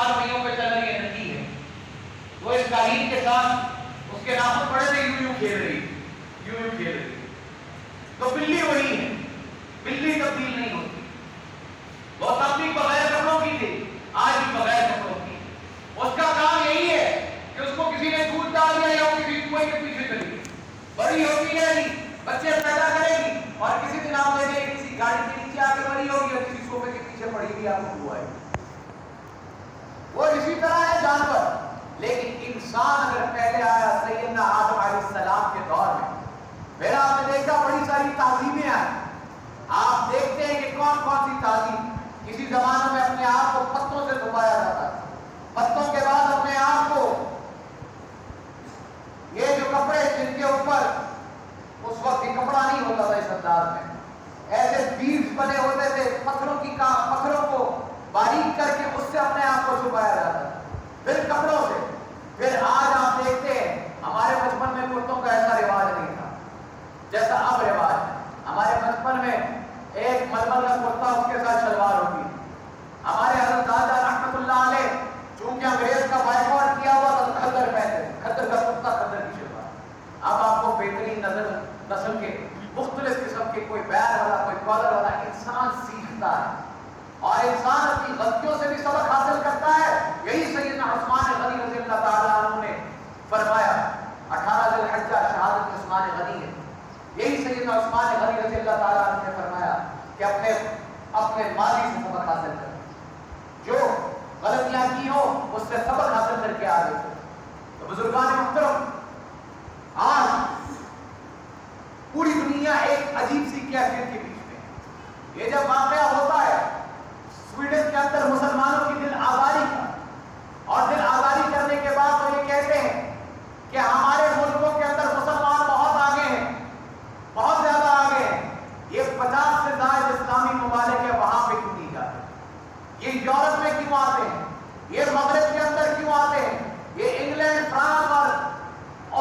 چار پہیوں پہ چل رہی ہے، نکی ہے، وہ اس قالین کے ساتھ اس کے ناخن پڑے تھے، یوں یوں کھیل رہی، یوں یوں کھیل رہی. تو بلی وہی ہے، بلی تبدیل نہیں ہوتی. وہ تب بھی بغیر کپڑوں کی تھی، آج بھی بغیر کپڑوں کی. اس کا کام یہی ہے کہ اس کو کسی نے دودھ ڈال دیا یا کسی کنویں کے پیچھے چلی گئی، بڑی ہوتی رہے گی، بچے پیدا کرے گی، اور کسی دن آپ دیکھیں گے کسی گاڑی کے نیچے آ کے بڑی ہوگی اور کسی صوفے کے پیچھے پڑی ہوئی آپ کو ہوا ہے. وہ اسی طرح ہے جانور. لیکن انسان اگر پہلے آیا سیدنا آدم علیہ السلام کے دور میں، پھر آپ نے دیکھا بڑی ساری تہذیبیں آئیں. آپ دیکھتے ہیں کہ کون کون سی تہذیب. کسی زمانے میں اپنے آپ کو پتوں سے دبایا جاتا ہے، پتوں کے بعد اپنے آپ کو یہ جو کپڑے جن کے اوپر اس وقت یہ کپڑا نہیں ہوتا تھا اس انداز میں، ایسے بیڈز بنے ہوتے تھے پتھروں کو باریک کر کے اس سے اپنے آپ کو چھپایا جاتا ہے، پھر کپڑوں سے. پھر آج آپ دیکھتے ہیں ہمارے بچپن میں کرتوں کا ایسا رواج نہیں تھا جیسا اب رواج ہے. ہمارے بچپن میں ایک ململ کا کرتا اس کے ساتھ شلوار ہوتی. ہمارے حضرت دادا رحمت اللہ علیہ چونکہ انگریز کا بائیکاٹ کیا ہوا تو کھدر پہنتے، کھدر کا کرتا، کھدر کی شلوار. اب آپ کو بہترین نسل کے مختلف قسم کے، کوئی بیر والا، کوئی کالر والا. انسان سیکھتا ہے اور انسان اپنی غلطیوں سے بھی سبق حاصل کرتا ہے. یہی سیدنا عثمان غنی رضی اللہ تعالیٰ عنہ نے فرمایا. 18 ذی الحجہ شہادت عثمان غنی ہے. یہی سیدنا عثمان غنی رضی اللہ تعالیٰ عنہ نے فرمایا کہ اپنے ماضی سے سبق حاصل کریں، جو غلطیاں کی ہو اس سے سبق حاصل کر کے آگے. تو بزرگان محترم، آج پوری دنیا ایک عجیب سی کیفیت کے بیچ میں. یہ جب واقعہ ہوتا ہے سویڈن کے اندر مسلمانوں کی دل آزاری کا، اور دل آزاری کرنے کے بعد وہ یہ کہتے ہیں کہ ہمارے ملکوں کے اندر مسلمان بہت آگے ہیں، بہت زیادہ آگے ہیں. یہ 50 سے زائد اسلامی ممالک ہے، وہاں پہ کیوں نہیں جاتے؟ یہ یورپ میں کیوں آتے ہیں؟ یہ مغرب کے اندر کیوں آتے ہیں؟ یہ انگلینڈ، فرانس اور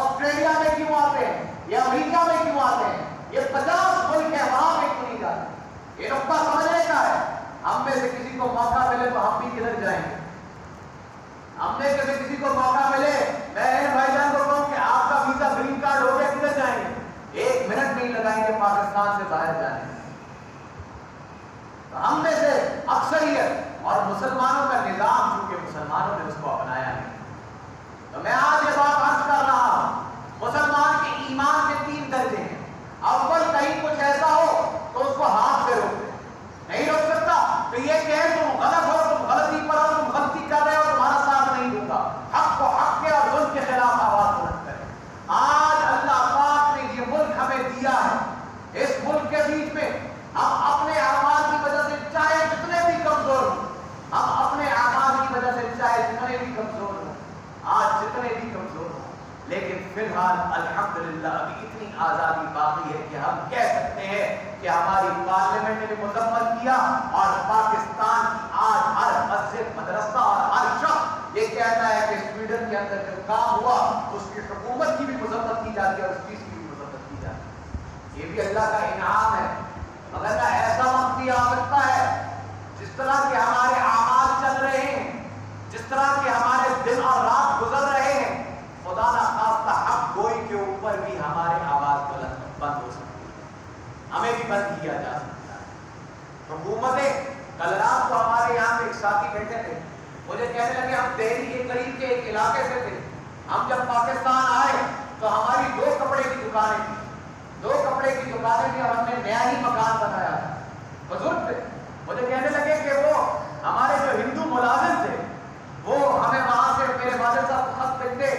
آسٹریلیا میں کیوں آتے ہیں؟ یہ امریکہ میں کیوں آتے ہیں؟ یہ 50 ملک ہے، وہاں پہ کیوں نہیں جاتے؟ یہ نقطہ سمجھنے کا ہے. ہم میں سے کسی کو موقع ملے تو ہم بھی کدھر جائیں گے؟ ہم میں سے کسی کو موقع ملے، میں بھائی جان کو کہوں کہ آپ کا ویزا گرین کارڈ ہو گیا، کدھر جائیں گے؟ 1 منٹ نہیں لگائیں گے پاکستان سے باہر جانے میں. تو ہم میں سے اکثریت اور مسلمانوں کا نظام چونکہ مسلمانوں نے اس کو اپنایا ہے. تو میں آج یہ بات عرض کر رہا ہوں، مسلمان کے ایمان کے 3 درجے ہیں. اول کہیں کچھ ایسا ہو تو اس کو ہاتھ سے روک دے، نہیں روک سکتا تو یہ کہ تم غلط ہو، تم غلطی پر ہو، تم غلطی کر رہے ہو، تمہارا ساتھ نہیں دوں گا. حق کو حق کے اور ظلم کے خلاف آواز بلند کرے. آج اللہ پاک نے یہ ملک ہمیں دیا ہے. اس ملک کے بیچ میں ہم اپنے اعمال کی وجہ سے چاہے جتنے بھی کمزور ہوں، ہم اپنے اعمال کی وجہ سے چاہے جتنے بھی کمزور ہوں، آج جتنے بھی کمزور ہوں، لیکن فی الحال الحمدللہ ابھی اتنی آزادی باقی ہے کہ ہم کہہ سکتے ہیں کہ ہماری پارلیمنٹ نے بھی مذمت کیا، اور پاکستان کی آج ہر مسجد، مدرسہ اور ہر شخص یہ کہتا ہے کہ سویڈن کے اندر جو کام ہوا اس کی حکومت کی بھی مذمت کی جاتی ہے اور اس چیز کی بھی مذمت کی جاتی ہے. یہ بھی اللہ کا انعام ہے. مگر ایسا وقت بھی آ سکتا ہے جس طرح کے ہمارے اعمال چل رہے ہیں، جس طرح کے ہمارے دن اور رات گزر رہے ہیں، خدا نہ خواستہ حق گوئی کے اوپر بھی ہمارے آواز بند ہو سکتی ہے، ہمیں بھی بند کیا جا سکتا ہے. حکومتیں، کل رات کو ہمارے یہاں پہ ایک ساتھی بیٹھے تھے، مجھے کہنے لگے ہم دہلی کے قریب کے ایک علاقے سے تھے. ہم جب پاکستان آئے تو ہماری 2 کپڑے کی دکانیں تھیں، 2 کپڑے کی دکانیں تھیں اور ہم نے نیا ہی مکان بنایا تھا. بزرگ تھے، مجھے کہنے لگے کہ وہ ہمارے جو ہندو ملازم تھے وہ ہمیں وہاں سے میرے والد صاحب خط لکھتے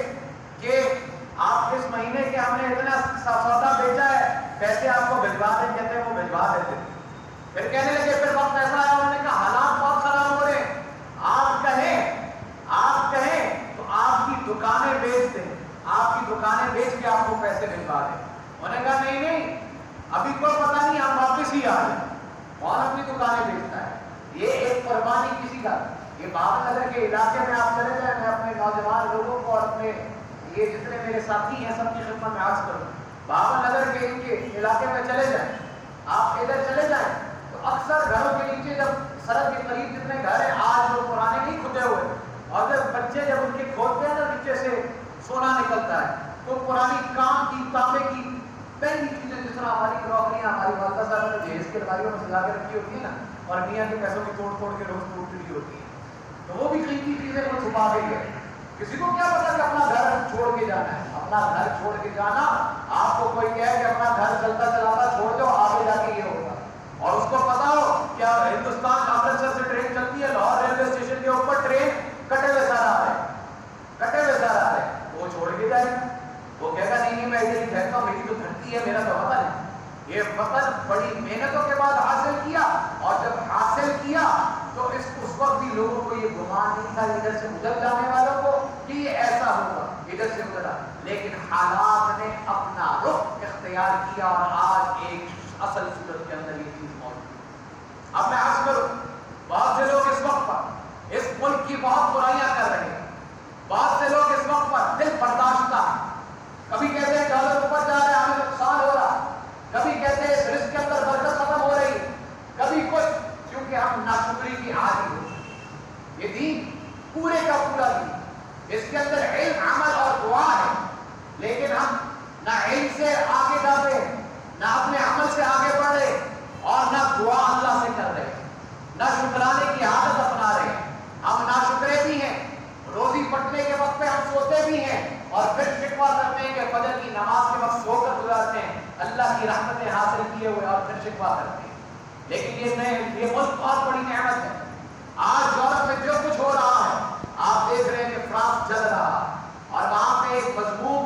کہ آپ اس مہینے کے ہم نے اتنا سودا بیچا ہے، پیسے آپ کو بھجوا دیں. کہتے ہیں وہ بھجوا دیتے. پھر کہنے لگے پھر وقت ایسا آیا، انہوں نے کہا حالات بہت خراب ہو رہے ہیں، آپ کہیں تو آپ کی دکانیں بیچ دیں، آپ کی دکانیں بیچ کے آپ کو پیسے بھجوا دیں. انہوں نے کہا نہیں ابھی کوئی پتہ نہیں، ہم واپس ہی آ جائیں. کون اپنی دکانیں بیچتا ہے؟ یہ ایک قربانی کسی کا. یہ بابا نگر کے علاقے میں آپ چلے جائیں، میں اپنے نوجوان لوگوں کو اور اپنے یہ جتنے میرے ساتھی ہیں سب کی خدمت میں عرض کروں، بابا نگر کے ان کے علاقے میں چلے جائیں، آپ ادھر چلے جائیں تو اکثر گھروں کے نیچے جب سڑک کے قریب جتنے گھر ہیں آج جو پرانے نہیں کھدے ہوئے، نکلتا ہے. تو پرانی کام کی تانبے کی پہلی چیزیں جس طرح ہماری کراکریاں ہماری والدہ صاحب نے جہیز کے الماریوں میں سجا کے رکھی ہوتی ہے نا, اور میاں کے پیسوں کی توڑ توڑ کے روز ٹوٹ رہی ہوتی ہے, تو وہ بھی قیمتی چیزیں کو چھپا گئی ہے. کسی کو کیا پتا کہ اپنا گھر چھوڑ کے جانا ہے؟ اپنا گھر چھوڑ کے جانا, آپ کو کوئی کہے کہ اپنا گھر چلتا چلاتا چھوڑ دو, آگے جا کے یہ ہوگا. اور اس کو پتا ہو کیا ہندوستان امرتسر سے ٹرین چلتی ہے, لاہور ریلوے اسٹیشن کے اوپر ٹرین کٹے ہوئے سارا آ رہے, کٹے ہوئے سارا آ رہے, وہ چھوڑ کے جائے. وہ کہے گا نہیں میں ادھر ہی ٹھہرتا ہوں, میری تو دھرتی ہے, میرا تو وطن ہے. یہ وطن بڑی محنتوں کے بعد حاصل کیا, اور جب حاصل کیا تو اس وقت بھی لوگوں کو یہ گمان نہیں تھا ادھر سے ادھر جانے والوں کو کہ یہ ایسا ہوگا, ادھر سے ادھر. لیکن حالات نے اپنا رخ اختیار کیا اور آج ایک اصل صورت کے اندر یہ چیز موجود ہے. اب میں عرض کروں, بہت سے لوگ اس وقت پر اس ملک کی بہت برائیاں کر رہے ہیں. بہت سے لوگ اس وقت پر دل برداشتہ ہیں. کبھی کہتے ہیں ڈالر اوپر جا رہا ہے, ہمیں نقصان ہو رہا, کبھی کہتے ہیں اس رزق کے اندر برکت ختم ہو رہی, کبھی کچھ, کیونکہ ہم ناشکری کی عادی ہو. یہ دین پورے کا پورا دین, اس کے اندر علم, عمل اور دعا ہے, لیکن ہم نہ علم سے آگے جاتے, نہ اپنے عمل سے آگے بڑھے, اور نہ دعا اللہ سے کر رہے, نہ شکرانے کی عادت اپنا رہے. ہم ناشکرے بھی ہیں, روزی پٹنے کے وقت پہ ہم سوتے بھی ہیں, اور پھر شکوہ کرتے ہیں کہ فجر کی نماز کے وقت سو کر گزارتے ہیں, اللہ کی رحمتیں حاصل کیے ہوئے, اور پھر شکوہ کرتے ہیں. لیکن یہ ملک بہت بڑی نعمت ہے. آج یورپ میں جو کچھ ہو رہا ہے, آپ دیکھ رہے ہیں کہ فرانس جل رہا, اور وہاں پہ ایک مضمون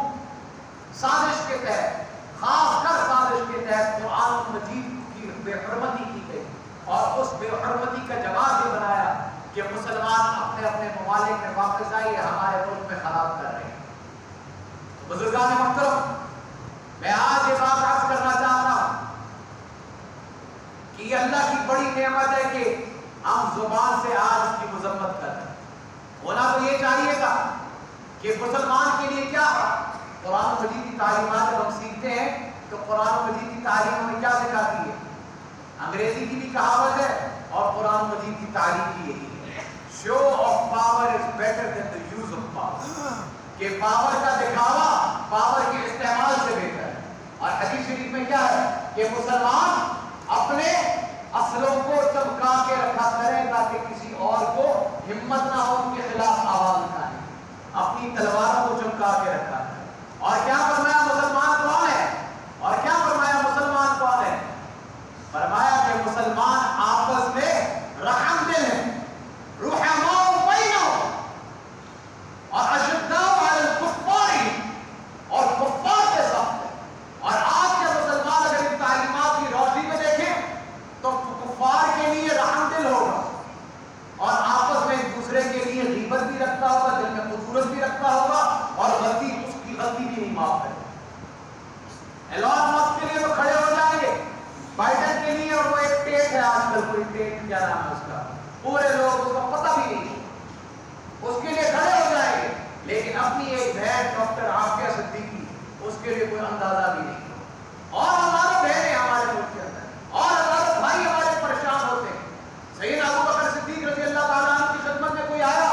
سازش کے تحت, خاص کر سازش کے تحت قرآن مجید کی بے حرمتی کی گئی, اور اس بے حرمتی کا جواب یہ بنایا کہ مسلمان اپنے اپنے ممالک میں واپس آئیے, ہمارے ملک میں خراب کر رہے ہیں. بزرگان محترم, میں آج یہ بات عرض کرنا چاہتا ہوں کہ یہ اللہ کی بڑی نعمت ہے کہ ہم زبان سے آج اس کی مذمت کر رہے ہیں. ہونا تو یہ چاہیے تھا کہ مسلمان کے لیے کیا قرآن مجید کی تعلیمات جب ہم سیکھتے ہیں تو قرآن مجید کی تعلیم ہمیں کیا سکھاتی ہے؟ انگریزی کی بھی کہاوت ہے اور قرآن مجید کی تعلیم بھی یہی ہے, show of power is better than the use of power, کہ پاور کا دکھاوا پاور کے استعمال سے بہتر ہے. اور حدیث شریف میں کیا ہے کہ مسلمان اپنے اصلوں کو چمکا کے رکھا کریں تاکہ کسی اور کو ہمت نہ ہو ان کے خلاف آواز اٹھانے, اپنی تلواروں کو چمکا کے رکھا کریں. اور کیا فرمایا مسلمان کون ہے؟ اور کیا فرمایا مسلمان کون ہے؟ فرمایا کہ مسلمان آپس میں رحم دل ہیں, رحماء بینہم, اور اشداء علی الکفار, اور کفار کے ساتھ. اور آج کے مسلمان اگر ان تعلیمات کی روشنی میں دیکھیں تو کفار کے لیے رحم دل ہوگا, اور آپس میں ایک دوسرے کے لیے غیبت بھی رکھتا ہوگا, دل میں خصوصیت بھی رکھتا ہوگا, اور غلطی اس کی غلطی بھی نہیں معاف کرے. ایلان مسک کے لیے تو کھڑے ہو جائیں گے, بائیڈن کے لیے, اور وہ ایک ٹیٹ ہے آج کل, کوئی ٹیٹ کیا نام ہے اس کا, پورے لوگ اس کو پتہ بھی نہیں, اس کے لیے کھڑے ہو جائیں گے, لیکن اپنی ایک بہن ڈاکٹر عافیہ صدیقی, اس کے لیے کوئی اندازہ بھی نہیں. اور ہمارے بہنیں ہمارے ملک کے اندر, اور ہمارے بھائی ہمارے پریشان ہوتے ہیں. سیدنا ابو بکر صدیق رضی اللہ تعالیٰ عنہ کی خدمت میں کوئی آیا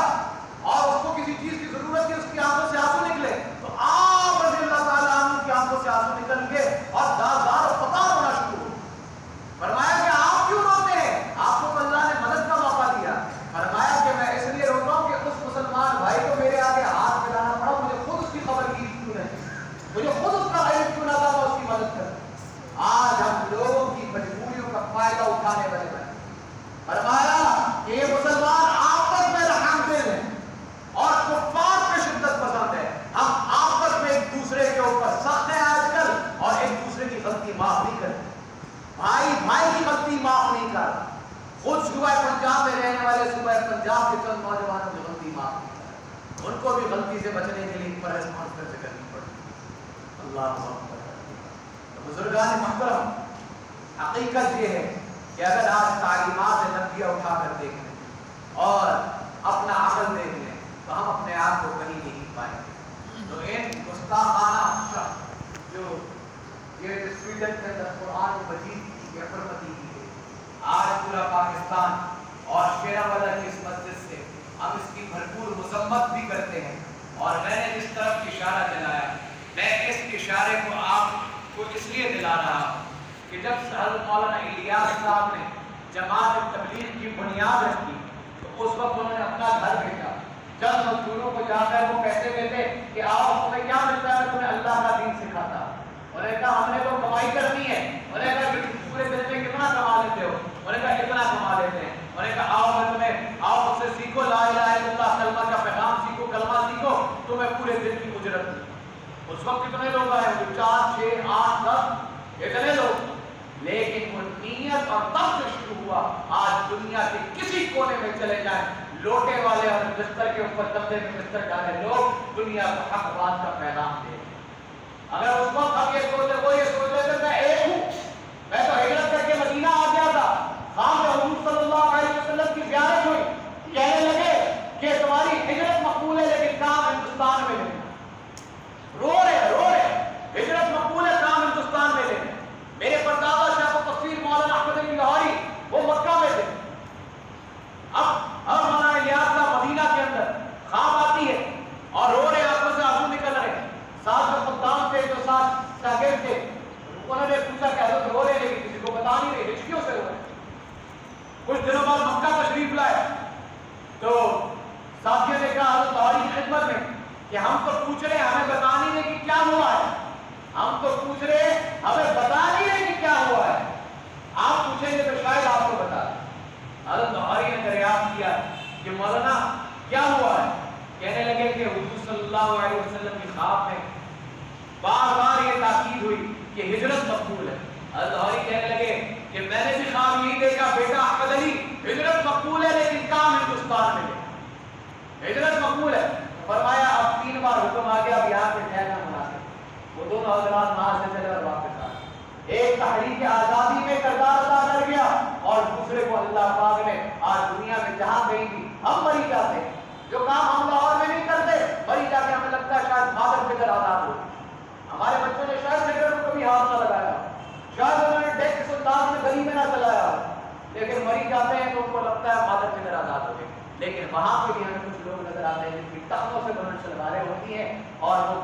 اور اس کو کسی چیز کی ضرورت تھی, اس کی آنکھوں سے آنسو نکلے, تو آپ رضی اللہ تعالیٰ عنہ کی آنکھوں سے آنسو نکل گئے اور دار و پتار ہونا شروع ہو. فرمایا کہ آپ کیوں روتے ہیں؟ آپ کو اللہ نے مدد کا موقع دیا. فرمایا کہ میں اس لیے روتا ہوں کہ اس مسلمان بھائی کو میرے آگے ہاتھ پھیلانا پڑا, مجھے خود اس کی خبر کی کیوں نہیں, مجھے خود اس کا علم کیوں نہ تھا, میں اس کی مدد کروں. آج ہم لوگوں کی مجبوریوں کا فائدہ اٹھانے والے بنے. فرمایا کہ یہ مسلمان آپس میں رحم دل ہیں اور کفار پہ شدت پسند ہے. ہم آپس میں ایک دوسرے کے اوپر سخت ہیں آج کل, اور ایک دوسرے کی غلطی معاف نہیں کرتے. بھائی بھائی کی غلطی معاف نہیں کر, خود صوبہ پنجاب میں رہنے والے صوبہ پنجاب کے چند نوجوانوں کی غلطی معاف نہیں کر, ان کو بھی غلطی سے بچنے کے لیے پرہیز کانفرنس کرنی پڑتی. اللہ اکبر. بزرگان محترم, حقیقت یہ ہے کہ اگر آج تعلیمات نبویہ اٹھا کر دیکھ لیں اور اپنا عقل دیکھ لیں تو ہم اپنے آپ کو کہیں نہیں پائیں گے. تو ان گستاخانہ شخص جو یہ سویڈن کے اندر قرآن مجید کی حرمتی کی ہے, آج پورا پاکستان اور شیرا والا کی اس مسجد سے ہم اس کی بھرپور مذمت بھی کرتے ہیں, اور میں نے جس طرف اشارہ دلایا، میں اس اشارے کو آپ کو اس لیے دلا رہا ہوں کہ جب حضرت مولانا الیاس صاحب نے جماعت تبلیغ کی بنیاد رکھی تو اس وقت انہوں نے اپنا گھر بیچا، چند مزدوروں کو جا کر وہ پیسے دیتے کہ آؤ تمہیں کیا ملتا ہے، میں تمہیں اللہ کا دین سکھاتا۔ انہوں نے کہا ہم نے تو کمائی کرنی ہے۔ انہوں نے کہا پورے دن میں کتنا کما لیتے ہو؟ انہوں نے کہا اتنا کما لیتے ہیں۔ انہوں نے کہا آؤ میں تمہیں، آؤ مجھ سے سیکھو لا الہ الا اللہ کلمہ کا پیغام سیکھو، کلمہ سیکھو، تمہیں پورے دن کی اجرت دی۔ اس وقت کتنے لوگ آئے ہوئے؟ 4 6 8 10 اتنے لوگ، لیکن وہ نیت اور تب جو شروع ہوا، آج دنیا کے کسی کونے میں چلے جائیں، لوٹے والے اور بستر کے اوپر کندھے میں بستر ڈالے لوگ دنیا کو حق بات کا پیغام دے۔ اگر اس وقت ہم یہ سوچے، وہ یہ سوچ رہے تھے میں ایک ہوں، میں تو ہجرت کر کے مدینہ آ گیا تھا، خام حضور صلی اللہ علیہ وسلم کی زیارت ہوئی، کہنے لگے کہ تمہاری ہجرت مقبول ہے لیکن کام ہندوستان میں نہیں۔ رو رہے ہجرت مقبول ہے، کام ہندوستان میں نہیں۔ میرے پردادا شاہ تفسیر مولانا احمد علی لاہوری وہ مکہ میں تھے، اب مولانا الیاس صاحب مدینہ کے اندر، خواب آتی ہے اور رو رہے، آنکھوں سے آنسو نکل رہے۔ ساتھ میں خدام تھے جو ساتھ شاگرد تھے، انہوں نے پوچھا کہ حضرت رو رہے لیکن کسی کو بتا نہیں رہے، ہچکیوں سے رو رہے۔ کچھ دنوں بعد مکہ تشریف لائے تو ساتھیوں نے کہا حضرت لاہوری کی خدمت میں کہ ہم تو پوچھ رہے ہمیں بتا نہیں رہے کہ کیا ہوا ہے، ہم تو پوچھ رہے ہمیں بتا نہیں رہے کہ کیا ہوا ہے، آپ پوچھیں گے تو شاید آپ کو بتا دیں۔ حضرت لاہوری نے دریافت کیا کہ مولانا کیا ہوا ہے؟ کہنے لگے کہ حضور صلی اللہ علیہ وسلم کی خواب میں بار بار یہ تاکید ہوئی کہ ہجرت مقبول ہے۔ حضرت لاہوری کہنے لگے کہ میں نے بھی خواب یہی دیکھا بیٹا احمد علی، ہجرت مقبول ہے لیکن کام ہندوستان میں ہے، ہجرت مقبول ہے۔ فرمایا اب 3 بار حکم آ گیا، اب یہاں پہ ٹھہرنا مناسب۔ وہ دونوں حضرات وہاں سے چلے اور واپس آئے، ایک تحریک آزادی میں کردار ادا کر گیا اور دوسرے کو اللہ پاک نے آج دنیا میں جہاں کہیں بھی ہم مری جاتے ہیں، جو کام ہم لاہور میں نہیں کرتے، مری جاتے ہمیں لگتا ہے شاید مادر فکر آزاد ہو، ہمارے بچوں نے شاید فکر کو کبھی ہاتھ نہ لگایا، شاید انہوں نے ٹیکس سلطان میں گلی میں نہ چلایا، لیکن مری جاتے ہیں تو ان کو لگتا ہے مادر فکر آزاد ہو گئے۔ لیکن وہاں پہ بھی ہمیں کچھ لوگ نظر آتے ہیں جن کی ٹانگوں سے بلند شلواریں ہوتی ہیں اور وہ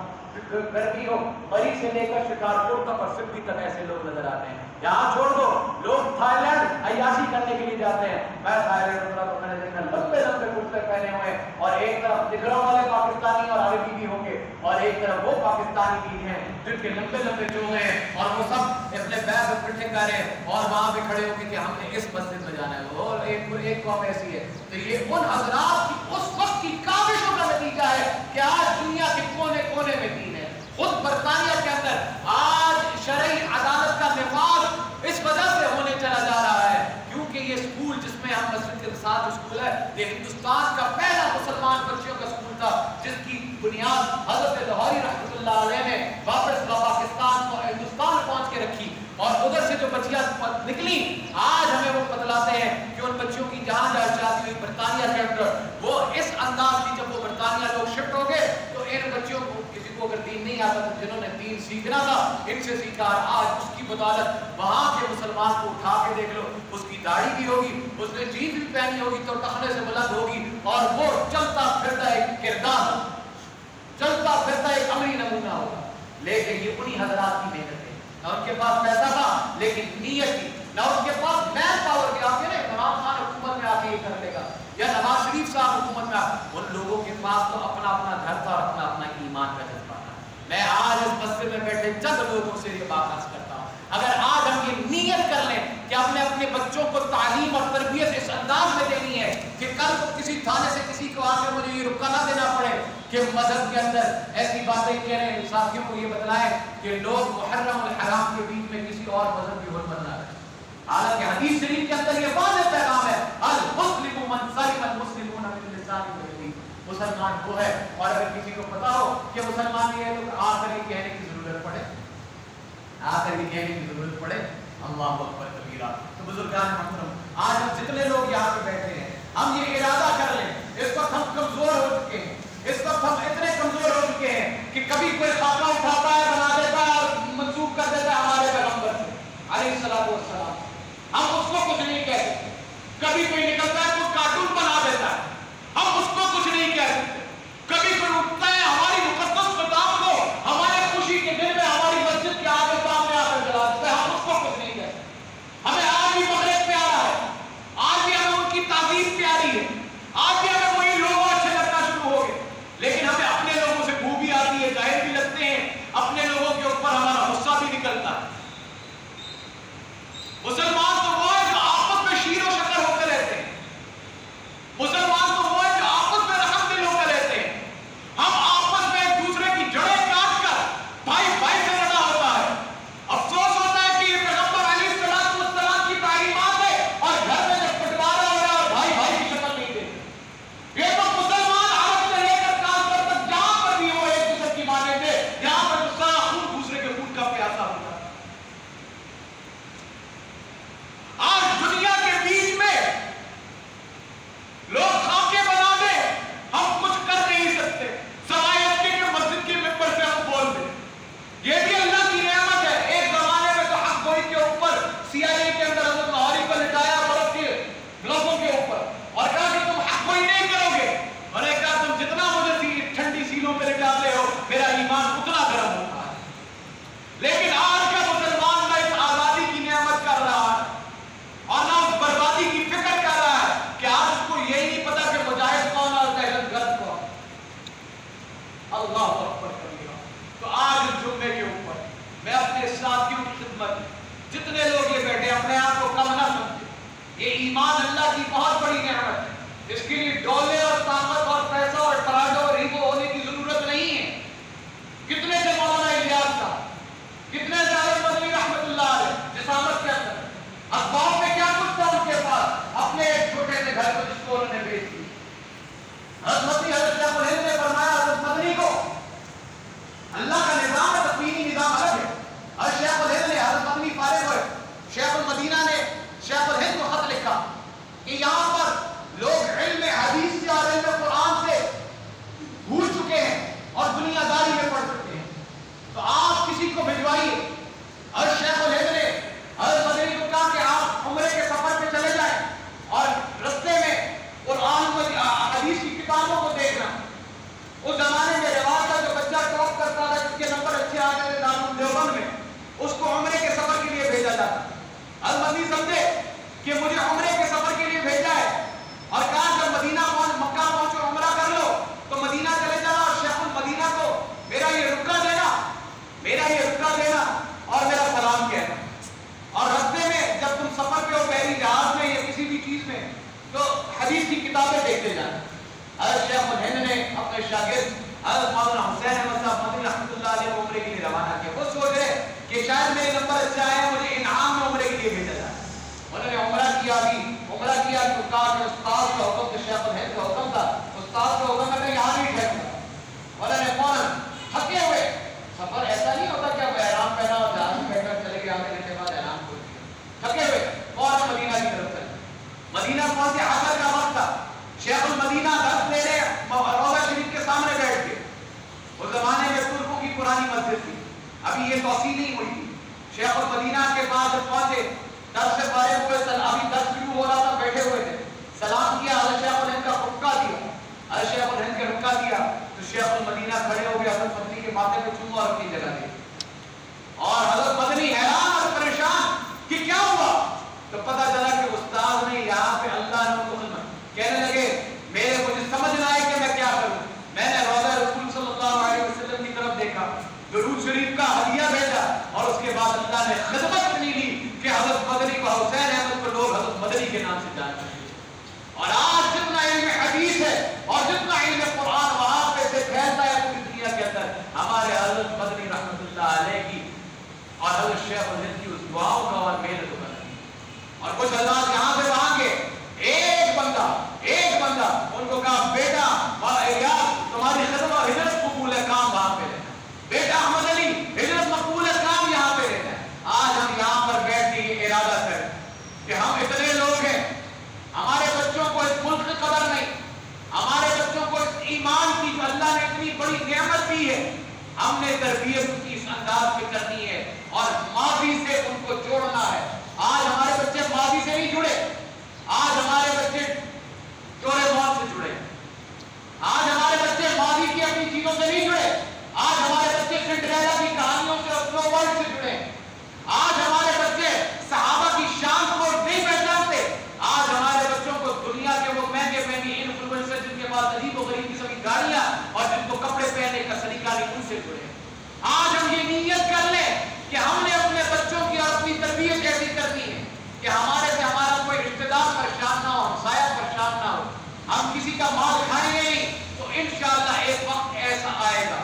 گرمی ہو، مری سے لے کر شکارپور تک اور سپی تک ایسے لوگ نظر آتے ہیں۔ یہاں چھوڑ دو، لوگ تھائی لینڈ عیاشی کرنے کے لیے جاتے ہیں، میں تھائی لینڈ اترا تو میں نے دیکھا لمبے لمبے کرتے پہنے ہوئے اور ایک طرف نگروں والے پاکستانی اور عربی بھی ہوں گے اور ایک طرف وہ پاکستانی بھی ہیں جن کے لمبے لمبے چوغے ہیں اور وہ سب اپنے بیگ اکٹھے کریں اور وہاں پہ کھڑے ہو کے کہ ہم نے اس مسجد میں جانا ہے، اور ایک قوم ایسی ہے۔ تو یہ ان حضرات کی اس وقت کی کاوشوں کا نتیجہ ہے کہ آج دنیا کے کونے کونے میں دین ہے۔ خود برطانیہ کے اندر آج شرعی عدالت کا نفاذ اس وجہ سے ہونے چلا جا رہا ہے کیونکہ یہ اسکول جس میں ہم مسجد کے ساتھ اسکول ہے، یہ ہندوستان کا پہلا مسلمان بچیوں کا اسکول تھا جس کی بنیاد حضرت لاہوری رحمۃ اللہ علیہ نے واپس پاکستان کو ہندوستان پہنچ کے رکھی، اور ادھر سے جو بچیاں نکلی آج ہمیں وہ بتلاتے ہیں کہ ان بچیوں کی جہاں جہاں شادی ہوئی برطانیہ کے اندر، وہ اس انداز کی جب وہ برطانیہ لوگ شفٹ ہو گئے تو ان بچیوں کو کسی کو اگر دین نہیں آتا تو جنہوں نے دین سیکھنا تھا ان سے سیکھا، آج اس کی بدولت وہاں کے مسلمان کو اٹھا کے دیکھ لو، اس کی داڑھی بھی ہوگی، اس نے جینس بھی پہنی ہوگی تو ٹخنے سے بلند ہوگی اور وہ چلتا پھرتا ایک کردار، چلتا پھرتا ایک عملی نمونہ ہوگا۔ لیکن یہ انہی حضرات کی محنت ہے، نہ ان کے پاس پیسہ تھا لیکن نیت تھی، نہ ان کے پاس مین پاور کی، آپ کہہ عمران خان حکومت میں آ کے یہ کر لے گا یا نواز شریف صاحب حکومت میں، ان لوگوں کے پاس تو اپنا اپنا گھر تھا اور اپنا اپنا ایمان کا جذبہ تھا۔ میں آج اس مسجد میں بیٹھے چند لوگوں سے یہ بات عرض کرتا ہوں، اگر آج ہم یہ نیت کر لیں کہ ہم نے اپنے بچوں کو تعلیم اور تربیت اس انداز میں دینی ہے کہ کل کو کسی تھانے سے کسی کو آ کے مجھے یہ رکا نہ دینا پڑے کہ مذہب کے اندر ایسی باتیں کہہ رہے ہیں، ساتھیوں کو یہ بتلائیں کہ لوگ محرم اور حرام کے بیچ میں کسی اور مذہب کی حرمت نہ کریں، حالانکہ حدیث شریف کے اندر یہ واضح پیغام ہے، المسلم من سلم المسلمون من لسانه ويده، مسلمان وہ ہے، اور اگر کسی کو پتا ہو کہ مسلمان یہ ہے تو آ کر یہ کہنے کی ضرورت پڑے، آ کر یہ کہنے کی ضرورت پڑے اللہ اکبر کبیرہ۔ تو بزرگان محترم، آج ہم جتنے لوگ یہاں پہ بیٹھے ہیں ہم یہ ارادہ کر لیں، اس وقت ہم کمزور ہو چکے ہیں، اس وقت ہم اتنے کمزور ہو چکے ہیں کہ کبھی کوئی خاکہ اٹھاتا ہے بنا دیتا ہے اور منسوخ کر دیتا ہے ہمارے پیغمبر سے علیہ الصلوۃ والسلام، ہم اس کو کچھ نہیں کہہ سکتے، کبھی کوئی نکلتا ہے کوئی کارٹون بنا دیتا ہے ہم اس کو کچھ نہیں کہہ سکتے، کبھی کوئی اٹھتا ہے اپنے شاگرد حضرت مولانا حسین احمد صاحب مدنی رحمۃ اللہ علیہ کو عمرے کے لیے روانہ کیا. وہ سوچ رہے کہ شاید میرے نمبر اچھا ہے, مجھے انعام میں عمرے کے لیے بھیجا جائے. انہوں نے عمرہ کیا تو کہا کہ استاد کا حکم تو شیخ الہند کا حکم تھا, استاد کا حکم ہے میں یہاں نہیں ٹھہروں گا. انہوں نے فوراً تھکے ہوئے, سفر ایسا نہیں ہوتا کہ اب احرام پہنا اور جہاز میں بیٹھ کر چلے گئے, آدھے گھنٹے بعد احرام کھول دیا, تھکے ہوئے فوراً مدینہ کی طرف چلے. مدینہ پہنچے, عصر کا وقت تھا. شیخ المدینہ درس دے رہے روضہ شریف کے سامنے بیٹھ کے. اس زمانے میں ترکوں کی پرانی مسجد تھی, ابھی یہ توسیع نہیں ہوئی تھی. شیخ المدینہ کے پاس جب پہنچے, درس سے فارغ ہوئے, ابھی درس شروع ہو رہا تھا, بیٹھے ہوئے تھے. سلام کیا, حضرت شیخ الہند کا رکعہ دیا, حضرت شیخ الہند کا رکعہ دیا تو شیخ المدینہ کھڑے ہو گئے, حضرت مدنی کے ماتھے پہ چوما اور اپنی جگہ دی. اور حضرت مدنی حیران اور پریشان کہ کیا ہوا, تو پتہ چلا کہ استاد نے یہاں پہ اللہ نے کہنے لگے میرے مجھے سمجھ نہ آئے کہ میں کیا کروں. میں نے روضہ رسول صلی اللہ علیہ وسلم کی طرف دیکھا, درود شریف کا ہدیہ بھیجا, اور اس کے بعد اللہ نے خدمت اتنی لی کہ حضرت مدنی کو, حسین احمد کو لوگ حضرت مدنی کے نام سے جانتے ہیں. اور آج جتنا علم حدیث ہے اور جتنا علم قرآن وہاں پہ سے پھیلتا ہے پوری دنیا کے اندر, ہمارے حضرت مدنی رحمۃ اللہ علیہ کی اور حضرت شیخ الہند کی اس دعاؤں کا اور محنت کا. اور کچھ اللہ یہاں سے وہاں کے ایک بندہ ان کو کہا بیٹا تمہاری خدمت ہجرت قبول ہے, کام وہاں پہ لینا. بیٹا احمد علی ہجرت مقبول ہے, کام یہاں پہ لینا ہے. آج ہم یہاں پر بیٹھ کے یہ ارادہ کریں کہ ہم اتنے لوگ ہیں, ہمارے بچوں کو اس ملک کی قدر نہیں, ہمارے بچوں کو اس ایمان کی جو اللہ نے اتنی بڑی نعمت دی ہے, ہم نے تربیت کی اس انداز میں کرنی ہے اور ماضی سے ان کو جوڑنا ہے. آج ہمارے بچے ماضی سے نہیں جڑے, آج ہمارے بچے ڈوریمون سے جڑے, آج ہمارے بچے ماضی کی اپنی چیزوں سے نہیں جڑے, آج ہمارے بچے سنڈریلا کی کہانیوں سے اور سنو ورلڈ سے جڑے, آج ہمارے بچے صحابہ کی شان کو نہیں پہچانتے, آج ہمارے بچوں کو دنیا کے وہ مہنگے انفلوئنسر جن کے پاس عجیب و غریب قسم کی گاڑیاں اور جن کو کپڑے پہننے کا سلیقہ نہیں, ان سے جڑے. آج ہم یہ نیت کر لیں کہ ہم نے اپنے بچوں کی اور اپنی تربیت ایسی کرنی ہے کہ ہمارے سے ہمارا کوئی رشتہ دار پریشان نہ ہو, ہمسایہ پریشان نہ ہو, ہم کسی کا مال کھائیں گے نہیں. تو انشاءاللہ ایک وقت ایسا آئے گا,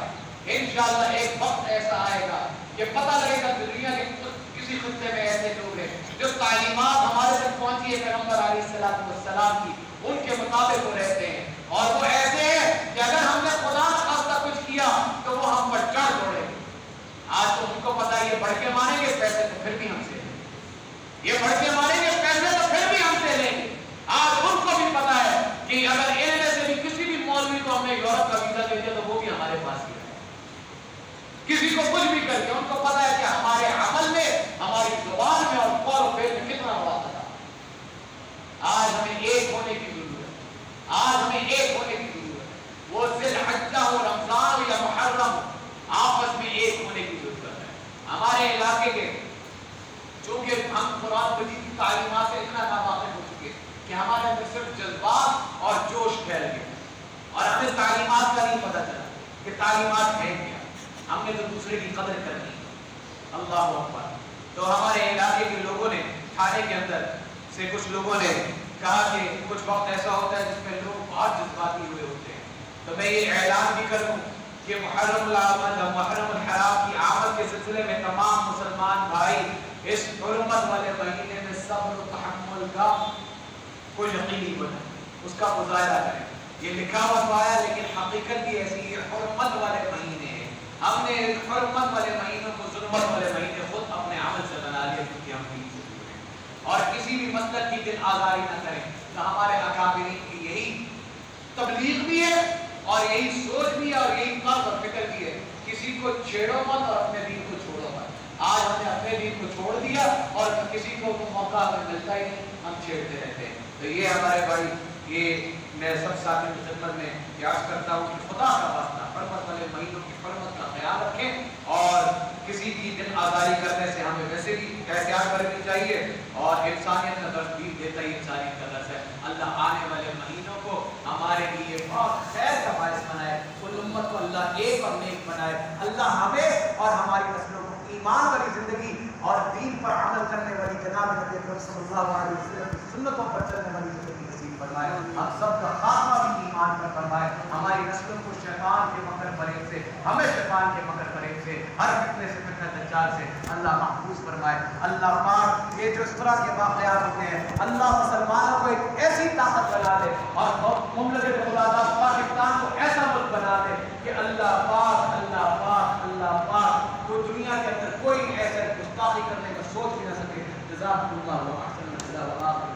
انشاءاللہ ایک وقت ایسا آئے گا کہ پتہ لگے گا دنیا کے کسی خطے میں ایسے لوگ ہیں جو تعلیمات ہمارے تک پہنچی ہے پیغمبر علیہ السلام کی, ان کے مطابق وہ رہتے ہیں. اور وہ ایسے ہیں کہ اگر ہم نے خدا نہ خواستہ کچھ کیا تو وہ ہم پر چڑھ دوڑیں گے. آج تو ان کو پتا ہے یہ بڑھ کے مانیں گے پیسے تو پھر بھی ہم سے لیں گے, یہ بڑھ کے مانیں گے پیسے تو پھر بھی ہم سے لیں گے. آج ان کو بھی پتا ہے کہ اگر ان میں سے بھی کسی بھی مولوی کو ہم نے یورپ کا ویزا دے دیا تو وہ بھی ہمارے پاس ہی ہے. کسی کو کچھ بھی کر کے ان کو پتا ہے کہ ہمارے عمل میں, ہماری زبان میں اور قول و فعل میں کتنا بڑا فرق ہے. آج ہمیں ایک ہونے کی ضرورت ہے, آج ہمیں ایک ہونے کی ضرورت ہے. وہ ذی الحجہ ہو, رمضان ہو یا محرم, آپس میں ایک ہونے کی ضرورت ہے. ہمارے علاقے کے چونکہ ہم قرآن مجید کی تعلیمات سے اتنا ناواقف ہو چکے کہ ہمارے اندر صرف جذبات اور جوش پھیل گئے اور ہمیں تعلیمات کا نہیں پتہ چلا کہ تعلیمات ہے کیا. ہم نے تو دوسرے کی قدر کرنی. اللہ اکبر. تو ہمارے علاقے کے لوگوں نے, تھانے کے اندر سے کچھ لوگوں نے کہا کہ کچھ وقت ایسا ہوتا ہے جس میں لوگ بہت جذباتی ہوئے ہوتے ہیں, تو میں یہ اعلان بھی کروں کہ محرم العامل اور محرم الحرام کی آمد کے سلسلے میں تمام مسلمان بھائی اس حرمت والے مہینے میں صبر و تحمل کا کوئی یقینی بنائیں, اس کا مظاہرہ کریں. یہ لکھا ہوا تو آیا لیکن حقیقت بھی ایسی ہے, حرمت والے مہینے ہیں. ہم نے حرمت والے مہینوں کو ظلمت والے مہینے خود اپنے عمل سے بنا لیا کیونکہ ہم دین سے جڑے ہیں. اور کسی بھی مسلک کی دل آزاری نہ کریں. تو ہمارے اکابرین کی یہی تبلیغ بھی ہے اور یہی سوچ بھی ہے اور یہی طرز اور فکر بھی ہے, کسی کو چھیڑو مت اور اپنے دین کو چھوڑو مت. آج ہم نے اپنے دین کو چھوڑ دیا اور کسی کو موقع ہمیں ملتا ہی نہیں, ہم چھیڑتے رہتے ہیں. تو یہ ہمارے بھائی, یہ میں سب ساتھیوں کی خدمت میں یاد کرتا ہوں کہ خدا کا واسطہ حرمت والے مہینوں کی حرمت کا خیال رکھیں اور کسی کی دل آزاری کرنے سے ہمیں ویسے بھی احتیاط کرنی چاہیے. اور انسانیت کا درس بھی دیتا ہی انسانیت کا درس ہے. اللہ آنے والے مہینوں کو ہمارے لیے بہت خیر کا باعث بنائے, کل امت کو اللہ ایک اور نیک بنائے. اللہ ہمیں اور ہماری نسلوں کو ایمان والی زندگی اور دین پر عمل کرنے والی جناب نبی صلی اللہ علیہ وسلم کی سنتوں پر چلنے والی زندگی نصیب نصیب فرمائے، ہم سب کا خاتمہ بھی ایمان پر فرمائے، ہماری نسلوں کو شیطان کے مکر فریب سے، ہمیں شیطان کے مکر فریب سے، ہر فتنے سے، فتنہ دجال سے اللہ محفوظ فرمائے۔ اللہ پاک یہ جو اس طرح کے واقعات ہوتے ہیں، اللہ مسلمانوں کو ایک ایسی طاقت بنا دے اور مملکت خدا پاکستان کو ایسا ملک بنا دے کہ اللہ پاک اللہ پاک اللہ پاک کو دنیا کے اندر کوئی ایسا گستاخی کرنے کا سوچ بھی نہ سکے۔ جزاکم اللہ و احسن الجزاء و آخر